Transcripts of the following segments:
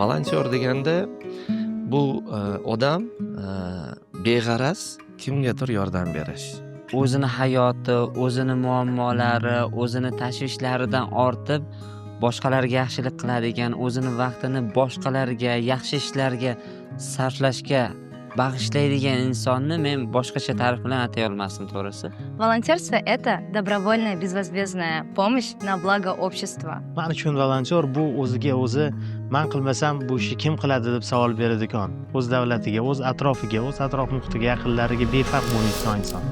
Volontyor deganda bu odam beg'araz kimgadir yordam berish. O'zini hayoti, o'zini muammolari, o'zini tashvishlaridan ortib boshqalarga yaxshilik qiladigan, o'zini vaqtini boshqalarga, yaxshi ishlarga sarflashga bag'ishlaydigan insonni men boshqacha ta'rif bilan atay olmasdim, to'g'risi. Волонтерство – это добровольная безвозмездная помощь на благо общества. Men uchun volontyor bu o'ziga o'zi men qilmasam bu ishni kim qiladi deb savol beradigan, o'z davlatiga, o'z atrofiga, o'z atrof muhitiga, yaqinlariga befarq bo'lmaydigan inson.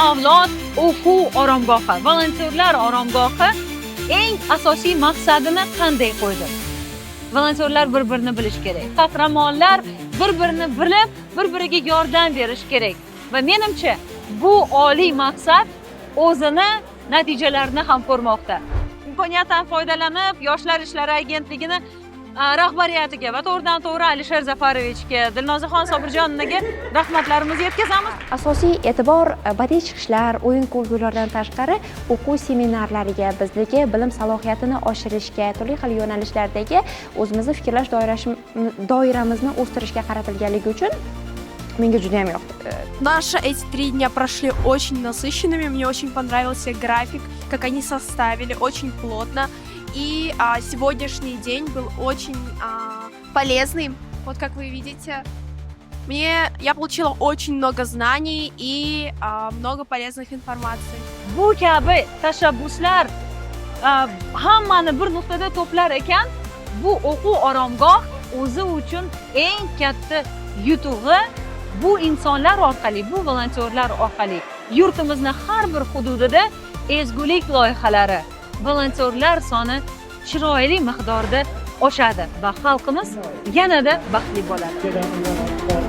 Avlod o'quv oromgohi, volontyorlar oromgohi eng asosiy maqsadini qanday qo'ydi? Volontyorlar bir-birini bilish kerak. Qahramonlar bir-birini bilib, bir-biriga yordam berish kerak. Va menimcha, bu oliy maqsad o'zini natijalarini ham ko'rmoqda. Imkoniyatdan foydalanib, Yoshlar ishlari agentligini rahbariyatiga va to'g'ridan-to'g'ri Alisher Zafarovichga, Dilnozaxon Sobirjonovga rahmatlarimizni yetkazamiz. Asosiy e'tibor badiiy chiqishlar, o'yin kulgulardan tashqari o'quv seminarlariga, bizdagi bilim salohiyatini oshirishga, turli xil yo'nalishlardagi o'zimizni fikrlash doiramizni o'stirishga qaratilganligi uchun menga juda ham yoqdi. Наши эти 3 дня прошли очень насыщенными. Мне очень понравился график, как они составили, очень плотно. И сегодняшний день был очень полезный. Вот как вы видите, я получила очень много знаний и много полезных информаций. Bu kabi tashabbuslar hammani bir nuqtada to'plar ekan, bu o'quv oromgoh o'zi uchun eng katta yutug'i bu insonlar orqali, bu volontyorlar orqali yurtimizni har bir hududida ezgulik loyihalari, volontyorlar soni chiroyli miqdorda oshadi va xalqimiz yanada baxtli bo'ladi.